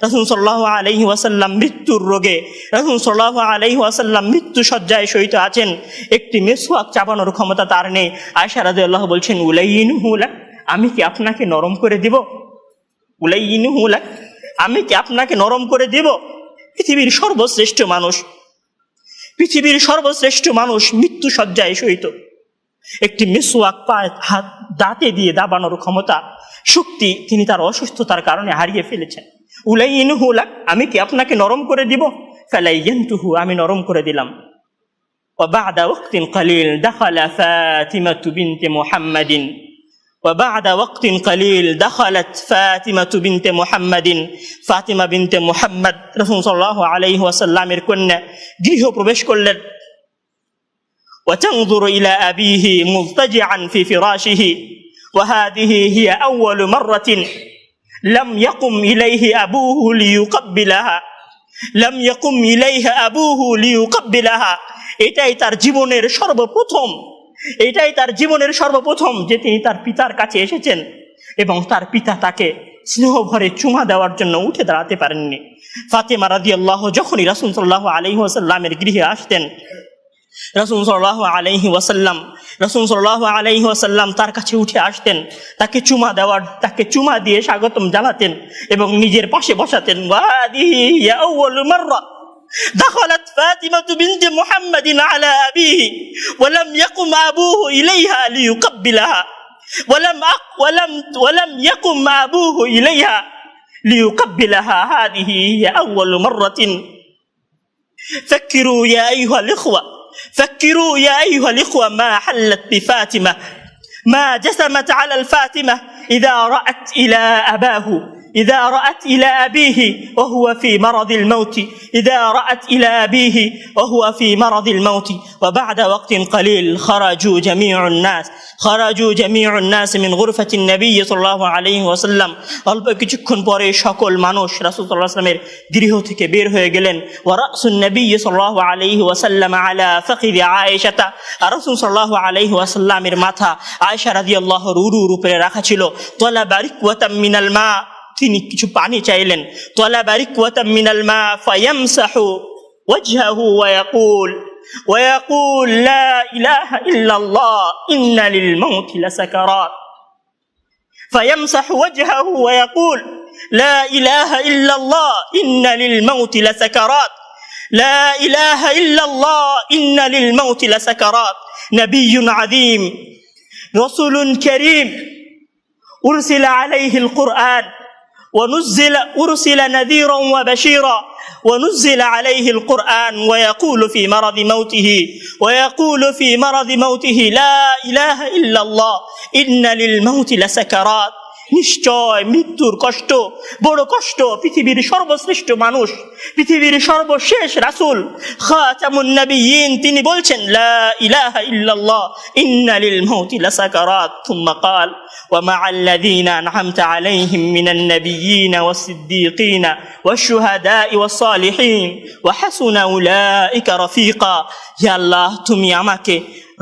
রাসূল সাল্লাল্লাহু আলাইহি ওয়াসাল্লাম মৃত্যুর রোগে, রাসূল সাল্লাল্লাহু আলাইহি ওয়াসাল্লাম মৃত্যু শয্যায় শয়িত আছেন, একটি মেসওয়াক চাবানোর ক্ষমতা তার নেই। আয়েশা রাদিয়াল্লাহু বলছেন, উলাইয়িনুহু লাক, আমি কি আপনাকে নরম করে দিব? উলাইয়িনুহু লাক, আমি কি আপনাকে নরম করে দিব? পৃথিবীর সর্বশ্রেষ্ঠ মানুষ, পৃথিবীর সর্বশ্রেষ্ঠ মানুষ মৃত্যু শয্যায় শয়িত, একটি মিসওয়াক হাত দাঁতে দিয়ে দাবানোর ক্ষমতা, শক্তি তিনি তার অসুস্থতার কারণে হারিয়ে ফেলেছেন। উলাইয়িনুহু লাক, আমি কি আপনাকে নরম করে দিব? ফালাইয়ানতুহু, আমি নরম করে দিলাম। ওয়া বা'দা ওয়াক্তিন কালিল দাখালা ফাতিমাতু বিনতে মুহাম্মাদিন, ওয়া বা'দা ওয়াক্তিন কালিল দাখালাত ফাতিমাতু বিনতে মুহাম্মাদিন, ফাতিমা বিনতে মুহাম্মদ রাসূল সাল্লাল্লাহু আলাইহি ওয়াসাল্লামের কন্যা গৃহ প্রবেশ করলেন। وتنظر إلى أبيه مضطجعا في فراشه، وهذه هي أول مرة لم يقم إليه أبوه ليقبلها، لم يقم إليه أبوه ليقبلها। এটাই তার জীবনের সর্বপ্রথম, এটাই তার জীবনের সর্বপ্রথম যে তিনি তার পিতার কাছে এসেছেন এবং তার পিতা তাকে স্নেহ ভরে চুমা দেওয়ার জন্য উঠে দাঁড়াতে পারেননি। ফাতেমা রাদিয়াল্লাহু যখনই রাসূল সাল্লাল্লাহু আলাইহি ওয়াসাল্লামের গৃহে আসতেন, রাসূল সাল্লাল্লাহু আলাইহি ওয়াসাল্লাম তার কাছে উঠে আসতেন, তাকে চুমা দিয়ে স্বাগতম জানাতেন এবং নিজের পাশে বসাতেন। ওয়াদিহি ইয়া আউয়ালু মাররা দাখালাত ফাতিমাতু বিনতে মুহাম্মাদিন আলা আবিহি ওয়া লাম ইয়াকুম আবুহু ইলাইহা লিইউকাব্বিলাহা ওয়া লাম ইয়াকুম আবুহু ইলাইহা লিইউকাব্বিলাহা। হাদিহি ইয়া আউয়ালু মাররাতিন। فكروا يا أيها الإخوة، فكروا يا أيها الإخوة ما حلت بفاطمة، ما جسمت على الفاطمة إذا رأت إلى أباه، إذا رأت إلى أبيه وهو في مرض الموت، إذا رأت إلى أبيه وهو في مرض الموت. وبعد وقت قليل خرجوا جميع الناس من غرفة النبي صلى الله عليه وسلم. অল্প কিছুক্ষণ পরে সকল মানুষ রাসূল সাল্লাল্লাহু আলাইহি ওয়াসাল্লামের গৃহ থেকে বের হয়ে গেলেন। ورأس النبي صلى الله عليه وسلم على فخذ عائشة، রাসূল সাল্লাল্লাহু আলাইহি ওয়াসাল্লামের মাথা আয়েশা রাদিয়াল্লাহু রুরুর উপরে রাখা ছিল। طلب ركوة من الماء, তিনি কিছু পানি চাইলেন। طلب ركوة من الماء فيمسح وجهه ويقول لا إله إلا الله إن للموت لسكرات، فيمسح وجهه ويقول لا إله إلا الله إن للموت لسكرات، لا إله إلا الله إن للموت لسكرات. نبي عظيم، رسول كريم، أرسل عليه القرآن أرسل نذيرا وبشيرا ونزل عليه القرآن، ويقول في مرض موته لا إله إلا الله إن للموت لسكرات। নিশ্চয় মৃত্যুর কষ্ট বড় কষ্ট। পৃথিবীর সর্বশ্রেষ্ঠ মানুষ, পৃথিবীর সর্বশেষ রাসূল খাতামুন নবিয়্যিন, তিনি বলছেন লা ইলাহা ইল্লাল্লাহ ইন্না লিল মাউতি লাসাকারাত। থুম্মা ক্বাল ওয়া মা'আল্লাযীনা আন'আমতা আলাইহিম মিনান নাবিয়্যিনা ওয়াস-সিদ্দীকিনা ওয়াশ-শুহাদা'i ওয়াস-সালিহিন ওয়া হাসুনা উলাইকা রাফীকা। হে আল্লাহ, তুমি আমাকে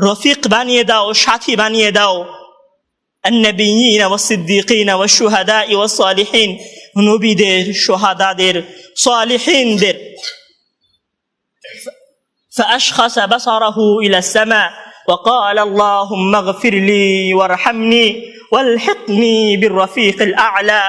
রফিক বানিয়ে দাও, সাথী বানিয়ে দাও। النبيين والصديقين والشهداء والصالحين، নবীদের, শুহাদাদের, সালিহিনদের। فأشخص بصره إلى السماء وقال اللهم اغفر لي وارحمني والحقني بالرفيق الأعلى।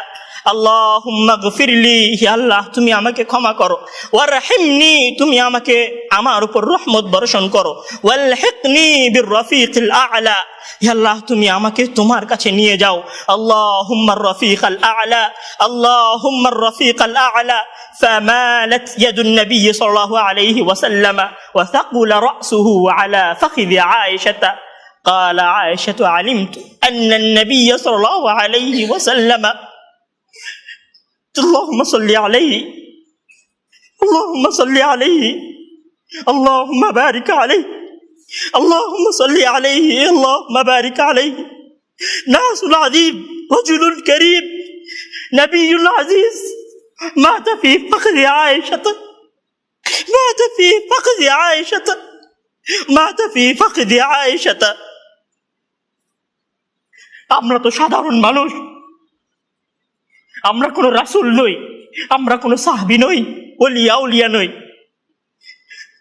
আল্লাহুম্মা গফিরলি, হে আল্লাহ তুমি আমাকে ক্ষমা করো। ওয়ারহিমনি, তুমি আমাকে আমার উপর রহমত বর্ষণ করো। ওয়ালহিকনি বিররফিকিল আ'লা, হে আল্লাহ তুমি আমাকে তোমার কাছে নিয়ে যাও। আল্লাহুম্মা রফিকাল আ'লা, আল্লাহুম্মা রফিকাল আ'লা। فمالت يد النبي صلى الله عليه وسلم وثقل رأسه على فخذ عائشة. قال عائشة علمت أن النبي صلى الله عليه وسلم اللهم صل عليه، اللهم صل عليه، اللهم بارك عليه، اللهم صل عليه، اللهم بارك عليه. ناس عظيم، رجل كريم، نبي عزيز، مات في فخذ عائشة، مات في فخذ عائشة، مات في فخذ عائشة. আমরা তো সাধারণ মানুষ, আমরা কোনো রাসূল নই। আমরা কোনো সাহাবী নই, ওলিয়া উলিয়া নই।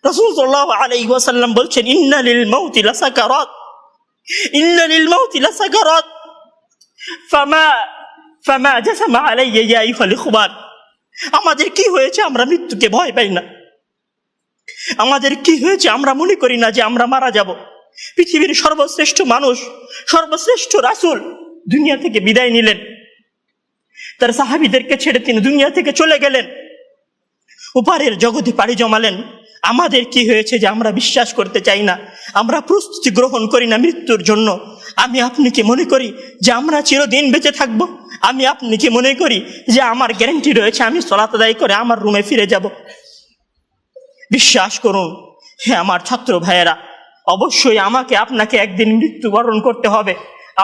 রাসূল সাল্লাল্লাহু আলাইহি ওয়াসাল্লাম বলছেন, ইন্না লিল মাউতি লাসাকারাত, ইন্না লিল মাউতি লাসাকারাত, ফামা জাসামা আলাইয়া ইয়া আইয়ুহাল ইখওয়ান। আমাদের কি হয়েছে আমরা মৃত্যুকে ভয় পাই না? আমাদের কি হয়েছে আমরা মনে করি না যে আমরা মারা যাব? পৃথিবীর সর্বশ্রেষ্ঠ মানুষ, সর্বশ্রেষ্ঠ রাসূল দুনিয়া থেকে বিদায় নিলেন, তার সাহাবীদেরকে ছেড়ে তিনি দুনিয়া থেকে চলে গেলেন, ওপারের জগতে পাড়ি জমালেন। আমাদের কি হয়েছে যে আমরা বিশ্বাস করতে চাই না, আমরা প্রস্তুতি গ্রহণ করি না মৃত্যুর জন্য? আমি আপনি কি মনে করি যে আমরা চিরদিন বেঁচে থাকবো? আমি আপনি কি মনে করি যে আমার গ্যারান্টি রয়েছে আমি সালাত আদায় করে আমার রুমে ফিরে যাব? বিশ্বাস করুন হে আমার ছাত্র ভাইয়েরা, অবশ্যই আমাকে আপনাকে একদিন মৃত্যুবরণ করতে হবে,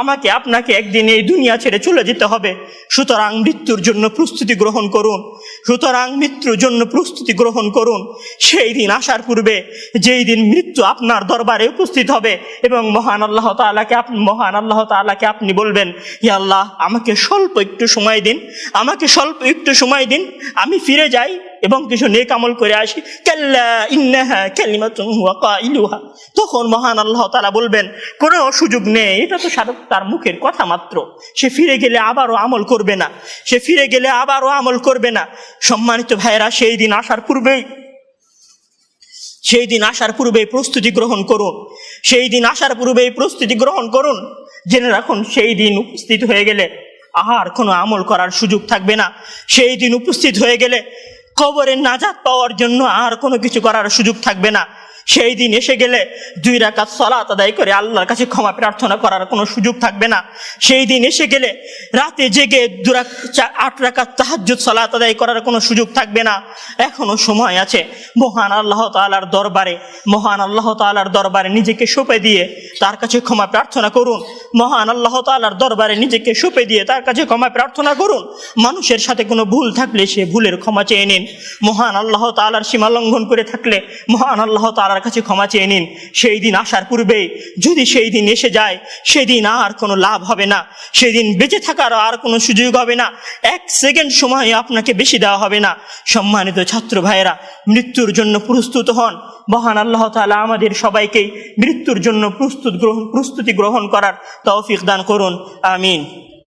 আমাকে আপনাকে একদিন এই দুনিয়া ছেড়ে চলে যেতে হবে। সুতরাং মৃত্যুর জন্য প্রস্তুতি গ্রহণ করুন, সুতরাং মৃত্যুর জন্য প্রস্তুতি গ্রহণ করুন। সেই দিন আসার পূর্বে, যেই দিন মৃত্যু আপনার দরবারে উপস্থিত হবে এবং মহান আল্লাহ তাআলাকে আপনি বলবেন, হে আল্লাহ, আমাকে স্বল্প একটু সময় দিন, আমাকে স্বল্প একটু সময় দিন, আমি ফিরে যাই এবং কিছু নেক আমল করে আসি। কাল্লা ইন্নাহা কালিমাতুন হুয়া কাইলুহা। তখন মহান আল্লাহ তাআলা বলবেন, কোনো সুযোগ নেই, এটা তো তার মুখের কথা মাত্র, সে ফিরে গেলে আবারও আমল করবে না, সে ফিরে গেলে আবারও আমল করবে না। সম্মানিত ভাইয়েরা, সেই দিন আসার পূর্বেই প্রস্তুতি গ্রহণ করুন, সেই দিন আসার পূর্বেই প্রস্তুতি গ্রহণ করুন। জেনে রাখুন, সেই দিন উপস্থিত হয়ে গেলে আর কোনো আমল করার সুযোগ থাকবে না। সেই দিন উপস্থিত হয়ে গেলে কবরে নাজাত পাওয়ার জন্য আর কোনো কিছু করার সুযোগ থাকবে না। সেই দিন এসে গেলে 2 রাকাত সালাত আদায় করে আল্লাহর কাছে ক্ষমা প্রার্থনা করার কোনো সুযোগ থাকবে না। সেই দিন এসে গেলে রাতে জেগে 8 রাকাত তাহাজ্জুদ সালাত আদায় করার কোনো সুযোগ থাকবে না। এখনো সময় আছে। মহান আল্লাহ তাআলার দরবারে নিজেকে সঁপে দিয়ে তার কাছে ক্ষমা প্রার্থনা করুন। মহান আল্লাহ তাআলার দরবারে নিজেকে সঁপে দিয়ে তার কাছে ক্ষমা প্রার্থনা করুন। মানুষের সাথে কোনো ভুল থাকলে সে ভুলের ক্ষমা চেয়ে নিন। মহান আল্লাহ তাআলার সীমা লঙ্ঘন করে থাকলে মহান আল্লাহ তাআলার কাছে ক্ষমা চেয়ে নিন। সেই দিন আসার পূর্বে যদি সেই দিন এসে যায়, সেদিন আর কোনো লাভ হবে না, সেদিন বেঁচে থাকার আর কোনো সুযোগ হবে না, 1 সেকেন্ড সময় আপনাকে বেশি দেওয়া হবে না। সম্মানিত ছাত্র ভাইয়েরা, মৃত্যুর জন্য প্রস্তুত হন। মহান আল্লাহ তাআলা আমাদের সবাইকে মৃত্যুর জন্য প্রস্তুতি গ্রহণ করার তৌফিক দান করুন। আমিন।